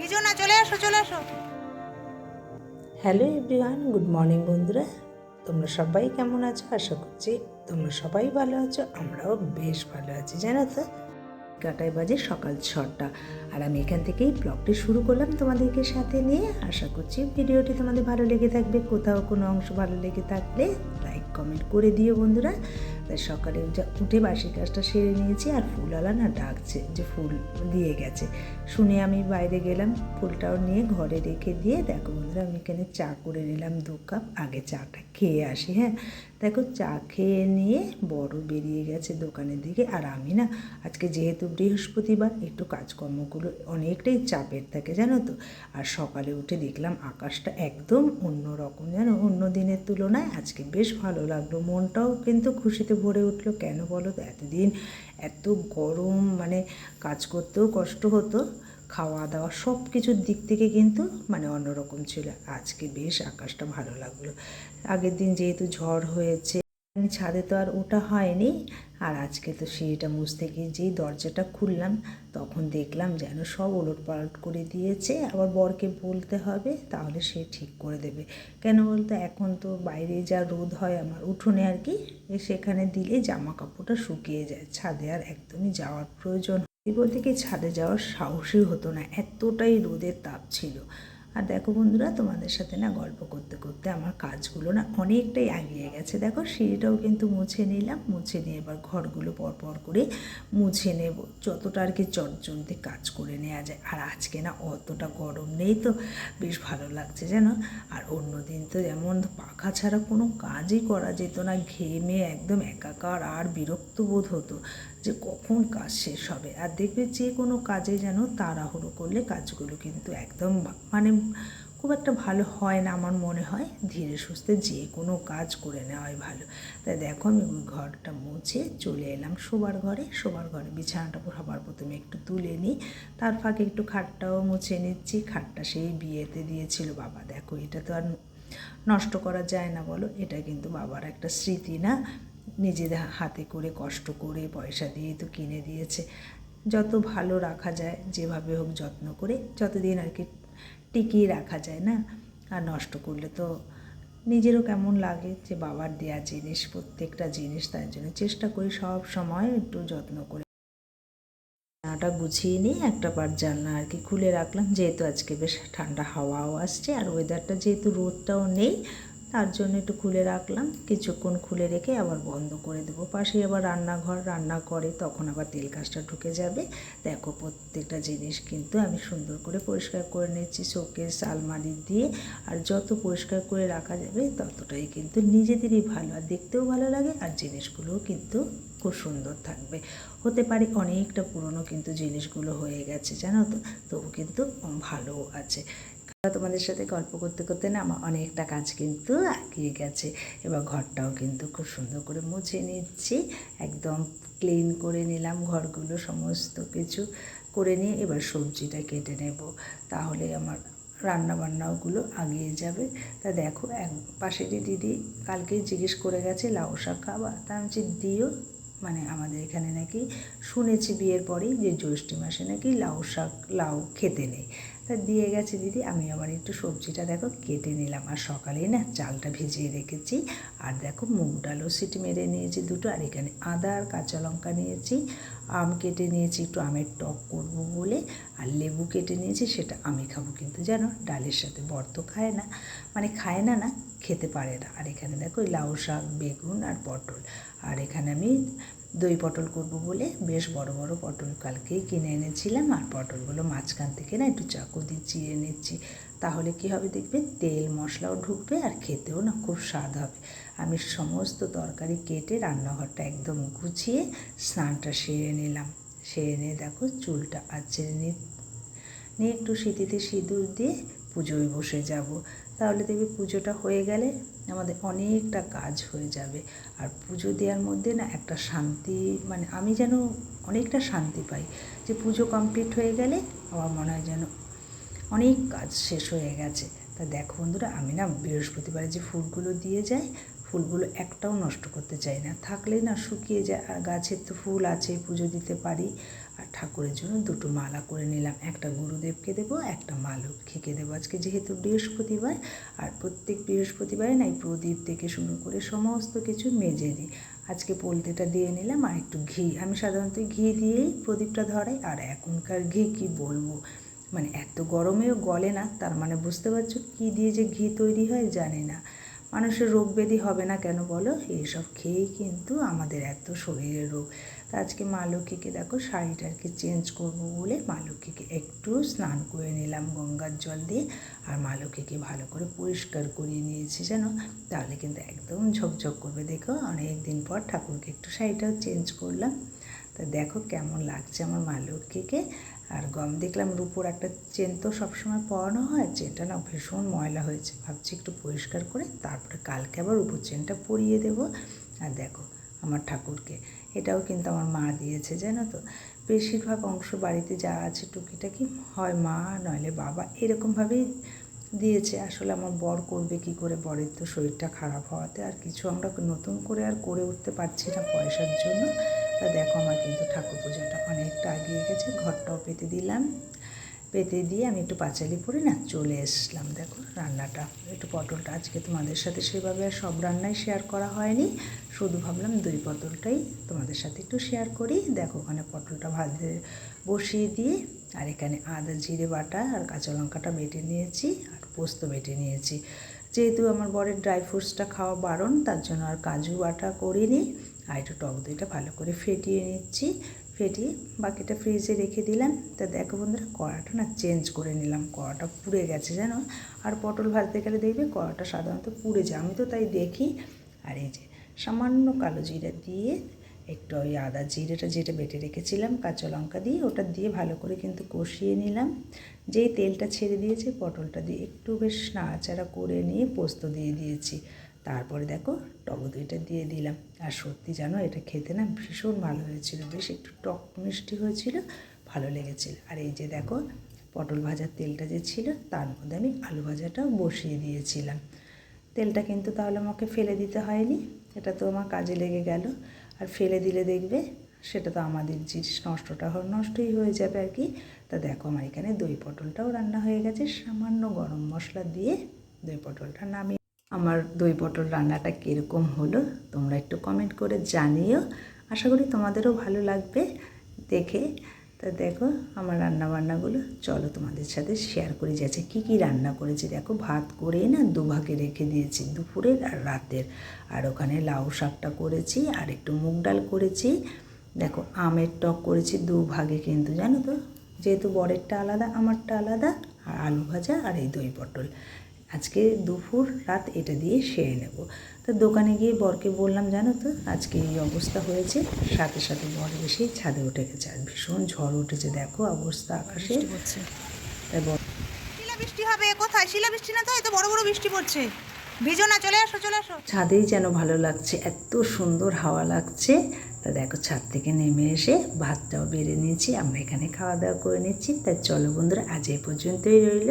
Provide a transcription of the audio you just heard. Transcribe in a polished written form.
ভিজো না, চলে আসো চলে আসো। হ্যালো এভরিওয়ান, গুড মর্নিং বন্ধুরা। তোমরা সবাই কেমন আছো? আশা করছি তোমরা সবাই ভালো আছো, আমরাও বেশ ভালো আছি। জানো তো, কাটায় বাজে সকাল 6টা, আর আমি এখান থেকেই ব্লগটি শুরু করলাম তোমাদেরকে সাথে নিয়ে। আশা করছি ভিডিওটি তোমাদের ভালো লেগে থাকবে। কোথাও কোনো অংশ ভালো লেগে থাকলে লাইক কমেন্ট করে দিও বন্ধুরা। তাই সকালে উঠে বাসি কাজটা সেরে নিয়েছি, আর ফুলওয়ালা না ডাকছে যে ফুল দিয়ে গেছে। শুনে আমি বাইরে গেলাম, ফুলটাও নিয়ে ঘরে রেখে দিয়ে দেখো বন্ধুরা, আমি এখানে চা করে নিলাম 2 কাপ। আগে চাটা খেয়ে আসি। হ্যাঁ, দেখো চা খেয়ে নিয়ে বড় বেরিয়ে গেছে দোকানের দিকে। আর আমি না আজকে যেহেতু বৃহস্পতিবার, একটু কাজকর্মগুলো অনেকটাই চাপের থাকে জানো তো। আর সকালে উঠে দেখলাম আকাশটা একদম অন্য রকম, জানো, অন্য দিনের তুলনায় আজকে বেশ ভালো লাগলো। মনটাও কিন্তু খুশিতে ভরে উঠলো। কেন বলো তো, এতদিন এত গরম, মানে কাজ করতেও কষ্ট হতো, খাওয়া দাওয়া সব কিছুর দিক থেকে কিন্তু মানে অন্যরকম ছিল। আজকে বেশ আকাশটা ভালো লাগলো। আগের দিন যেহেতু ঝড় হয়েছে, ছাদে তো আর ওঠা হয়নি। আর আজকে তো সিঁড়িটা মুছতে গিয়ে যেই দরজাটা খুললাম, তখন দেখলাম যেন সব ওলটপালট করে দিয়েছে। আবার বরকে বলতে হবে, তাহলে সে ঠিক করে দেবে। কেন বলতো, এখন তো বাইরে যা রোদ হয় আমার উঠোনে আর কি, সেখানে দিলে জামা কাপড়টা শুকিয়ে যায়। ছাদে আর একদমই যাওয়ার প্রয়োজন বলতে কি, ছাদে যাওয়ার সাহসই হতো না, এতটাই রোদের তাপ ছিল। আর দেখো বন্ধুরা, তোমাদের সাথে না গল্প করতে করতে আমার কাজগুলো না অনেকটাই এগিয়ে গেছে। দেখো সিঁড়িটাও কিন্তু মুছে নিলাম, মুছে নিয়ে এবার ঘরগুলো পরপর করে মুছে নেব, যতটা আর কি চটজলদি কাজ করে নেওয়া যায়। আর আজকে না অতটা গরম নেই, তো বেশ ভালো লাগছে জানো। আর অন্য দিন তো যেমন পাখা ছাড়া কোনো কাজই করা যেত না, ঘেমে একদম একাকার, আর বিরক্ত বোধ হতো যে কখন কাজ শেষ হবে। আর দেখবে যে কোনো কাজে যেন তাড়াহুড়ো করলে কাজগুলো কিন্তু একদম মানে খুব একটা ভালো হয় না। আমার মনে হয় ধীরে সুস্থে যে কোনো কাজ করে নেওয়াই ভালো। তাই দেখো, আমি ওই ঘরটা মুছে চলে এলাম শোবার ঘরে। শোবার ঘরে বিছানাটা সবার প্রথমে একটু তুলে নিই, তার ফাঁকে একটু খাটটাও মুছে নিচ্ছি। খাটটা সেই বিয়েতে দিয়েছিল বাবা। দেখো, এটা তো আর নষ্ট করা যায় না বলো, এটা কিন্তু বাবার একটা স্মৃতি না, নিজেদের হাতে করে কষ্ট করে পয়সা দিয়ে তো কিনে দিয়েছে। যত ভালো রাখা যায়, যেভাবে হোক যত্ন করে, যতদিন আর কি টিকিয়ে রাখা যায় না। আর নষ্ট করলে তো নিজেরও কেমন লাগে যে বাবার দেয়া জিনিস, প্রত্যেকটা জিনিস, তার জন্য চেষ্টা করি সব সময় একটু যত্ন করে। জানাটা গুছিয়ে নিয়ে একটা পাট জানলা আর কি খুলে রাখলাম, যেহেতু আজকে বেশ ঠান্ডা হাওয়াও আসছে, আর ওয়েদারটা যেহেতু রোদটাও নেই, তার জন্য একটু খুলে রাখলাম। কিছুক্ষণ খুলে রেখে আবার বন্ধ করে দেবো। পাশেই আবার রান্নাঘর, রান্না করে তখন আবার তেল কাজটা ঢুকে যাবে। দেখো, প্রত্যেকটা জিনিস কিন্তু আমি সুন্দর করে পরিষ্কার করে নিচ্ছি, শোকেস আলমারি দিয়ে। আর যত পরিষ্কার করে রাখা যাবে ততটাই কিন্তু নিজেদেরই ভালো, আর দেখতেও ভালো লাগে, আর জিনিসগুলোও কিন্তু খুব সুন্দর থাকবে। হতে পারে অনেকটা পুরনো কিন্তু জিনিসগুলো হয়ে গেছে জানো তো, তবু কিন্তু ভালোও আছে। তোমাদের সাথে গল্প করতে করতে না আমার অনেকটা কাজ কিন্তু এগিয়ে গেছে। এবার ঘরটাও কিন্তু খুব সুন্দর করে মুছে নিচ্ছি, একদম ক্লিন করে নিলাম ঘরগুলো, সমস্ত কিছু করে নিয়ে এবার সবজিটা কেটে নেব, তাহলে আমার রান্নাবান্নাগুলো এগিয়ে যাবে। তা দেখো, এক পাশেরই দিদি কালকেই জিজ্ঞেস করে গেছে লাউ শাক খাবা, তা আমি দিও, মানে আমাদের এখানে নাকি শুনেছি বিয়ের পরেই যে জ্যৈষ্ঠী মাসে নাকি লাউ খেতে নেই। তা দিয়ে গেছে দিদি। আমি আবার একটু সবজিটা দেখো কেটে নিলাম, আর সকালেই না চালটা ভিজিয়ে রেখেছি। আর দেখো, মুগ ডালও সিটি মেরে নিয়েছি দুটো, আর এখানে আদা আর কাঁচা লঙ্কা নিয়েছি, আম কেটে নিয়েছি একটু আমের টক করবো বলে, আর লেবু কেটে নিয়েছি, সেটা আমি খাবো কিন্তু জানো ডালের সাথে। বর তো খায় না, মানে খায় না না, খেতে পারে না। আর এখানে দেখো লাউ শাক, বেগুন আর পটল। আর এখানে আমি দই পটল করবো বলে বেশ বড় বড় পটল কালকেই কিনে এনেছিলাম, আর পটলগুলো মাঝখান থেকে না একটু চাকু দিয়ে চিড়ে নিচ্ছি। তাহলে কি হবে দেখবে, তেল মশলাও ঢুকবে, আর খেতেও না খুব স্বাদ হবে। আমি সমস্ত তরকারি কেটে রান্নাঘরটা একদম গুছিয়ে স্নানটা সেরে নিলাম। সেরে নিয়ে দেখো চুলটা আঁচড়ে নিয়ে একটু সিঁথিতে সিঁদুর দিয়ে পুজোয় বসে যাব। তাহলে দেখবি পুজোটা হয়ে গেলে আমাদের অনেকটা কাজ হয়ে যাবে। আর পুজো দেওয়ার মধ্যে না একটা শান্তি, মানে আমি যেন অনেকটা শান্তি পাই যে পুজো কমপ্লিট হয়ে গেলে আমার মনে হয় যেন অনেক কাজ শেষ হয়ে গেছে। তা দেখো বন্ধুরা, আমি না বৃহস্পতিবারে যে ফুলগুলো দিয়ে যায়, ফুলগুলো একটাও নষ্ট করতে চাই না, থাকলেই না শুকিয়ে যায়। আর গাছের তো ফুল আছে, পুজো দিতে পারি। আর ঠাকুরের জন্য দুটো মালা করে নিলাম, একটা গুরুদেবকে দেবো, একটা মা লক্ষ্মীকে দেবো। আজকে যেহেতু বৃহস্পতিবার, আর প্রত্যেক বৃহস্পতিবারে না এই প্রদীপ থেকে শুরু করে সমস্ত কিছু মেজে দিই। আজকে পোলতেটা দিয়ে নিলাম আর একটু ঘি। আমি সাধারণত ঘি দিয়েই প্রদীপটা ধরাই। আর এখনকার ঘি কি বলবো, মানে এত গরমেও গলে না। তার মানে বুঝতে পারছো কী দিয়ে যে ঘি তৈরি হয় জানি না। মানুষের রোগ ব্যাধি হবে না কেন বলো? এইসব খেয়েই কিন্তু আমাদের এত শরীরের রোগ। তা আজকে মা লক্ষ্মীকে দেখো শাড়িটা আর কি চেঞ্জ করবো বলে মা লক্ষ্মীকে একটু স্নান করে নিলাম গঙ্গার জল দিয়ে। আর মা লক্ষ্মীকে ভালো করে পরিষ্কার করিয়ে নিয়েছি জানো, তাহলে কিন্তু একদম ঝকঝক করবে। দেখো অনেক দিন পর ঠাকুরকে একটু শাড়িটাও চেঞ্জ করলাম। তা দেখো কেমন লাগছে আমার মা লক্ষ্মীকে। আর দেখলাম রূপোর একটা চেন তো সবসময় পরানো হয়, চেনটা না ভীষণ ময়লা হয়েছে, ভাবছি একটু পরিষ্কার করে তারপরে কালকে আবার রূপোর চেনটা পরিয়ে দেবো। আর দেখো আমার ঠাকুরকে, এটাও কিন্তু আমার মা দিয়েছে জানো তো। বেশিরভাগ অংশ বাড়িতে যা আছে টুকিটাকি হয় মা নইলে বাবা এরকমভাবেই দিয়েছে। আসলে আমার বর করবে কি করে, বরের তো শরীরটা খারাপ হওয়াতে আর কিছু আমরা নতুন করে আর করে উঠতে পারছি না পয়সার জন্য। তা দেখো আমার কিন্তু ঠাকুর পূজাটা অনেকটা এগিয়ে গেছে। ঘরটাও পেতে দিলাম, পেতে দিয়ে আমি একটু পাঁচালি পরে না চলে এসলাম। দেখো রান্নাটা একটু পটলটা, আজকে তোমাদের সাথে সেভাবে আর সব রান্নাই শেয়ার করা হয়নি, শুধু ভাবলাম দই পটলটাই তোমাদের সাথে একটু শেয়ার করি। দেখো ওখানে পটলটা ভাজতে বসিয়ে দিয়ে, আর এখানে আদা জিরে বাটা আর কাঁচা লঙ্কাটা বেটে নিয়েছি, আর পোস্ত বেটে নিয়েছি। যেহেতু আমার বরের ড্রাই ফ্রুটসটা খাওয়া বারণ, তার জন্য আর কাজু বাটা করিনি। আর একটু টক দইটা ভালো করে ফেটিয়ে নিচ্ছি, ফেটিয়ে বাকিটা ফ্রিজে রেখে দিলাম। তা দেখো বন্ধুরা কড়াটা না চেঞ্জ করে নিলাম, কড়াটা পুড়ে গেছে জানো। আর পটল ভাজতে গেলে দেখবে কড়াটা সাধারণত পুড়ে যায়, আমি তো তাই দেখি। আর এই যে সামান্য কালো জিরা দিয়ে একটু ওই আদা জিরেটা যেটা বেটে রেখেছিলাম কাঁচা লঙ্কা দিয়ে ওটা দিয়ে ভালো করে কিন্তু কষিয়ে নিলাম। যেই তেলটা ছেড়ে দিয়েছে পটলটা দিয়ে একটু বেশ নাড়াচাড়া করে নিয়ে পোস্ত দিয়ে দিয়েছি। তারপরে দেখো টক দইটা দিয়ে দিলাম। আর সত্যি জানো এটা খেতে না ভীষণ ভালো হয়েছিল, বেশ একটু টক মিষ্টি হয়েছিল, ভালো লেগেছিল। আর এই যে দেখো পটল ভাজার তেলটা যে ছিল তার মধ্যে আমি আলু ভাজাটাও বসিয়ে দিয়েছিলাম। তেলটা কিন্তু তাহলে আমাকে ফেলে দিতে হয়নি, এটা তো আমার কাজে লেগে গেল। আর ফেলে দিলে দেখবে সেটা তো আমাদের জিনিস নষ্টই হয়ে যাবে আর কি। তা দেখো আমার এখানে দই পটলটাও রান্না হয়ে গেছে, সামান্য গরম মশলা দিয়ে দই পটলটা নামিয়ে। আমার দই পটল রান্নাটা কীরকম হলো তোমরা একটু কমেন্ট করে জানিও, আশা করি তোমাদেরও ভালো লাগবে দেখে। তা দেখো আমার রান্নাবান্নাগুলো চলো তোমাদের সাথে শেয়ার করি যাচ্ছে কী কী রান্না করেছি। দেখো ভাত করে না দুভাগে রেখে দিয়েছি, দুপুরের আর রাতের। আর ওখানে লাউ শাকটা করেছি, আর একটু মুগ ডাল করেছি। দেখো আমের টক করেছি দুভাগে কিন্তু জানো তো, যেহেতু বরেরটা আলাদা আমারটা আলাদা। আর আলু ভাজা আর এই দই পটল আজকে দুপুর রাত এটা দিয়ে সেরে নেব। তো দোকানে গিয়ে বরকে বললাম জানো তো আজকে এই অবস্থা হয়েছে, সাথে সাথে বর এসেই ছাদে উঠে গেছে। আর ভীষণ ঝড় উঠেছে দেখো অবস্থা আকাশে। তাই বৃষ্টি হবে কোথায়? শিলাবৃষ্টি না তো, এত বড় বড় বৃষ্টি পড়ছে। ভিজো না, চলে আসো চলে আসো। ছাদেই যেন ভালো লাগছে, এত সুন্দর হাওয়া লাগছে। তা দেখো ছাদ থেকে নেমে এসে ভাতটাও বেড়ে নিয়েছি, আমরা এখানে খাওয়া দাওয়া করে নিচ্ছি। তাই চলো বন্ধুরা আজ এই পর্যন্তই রইল।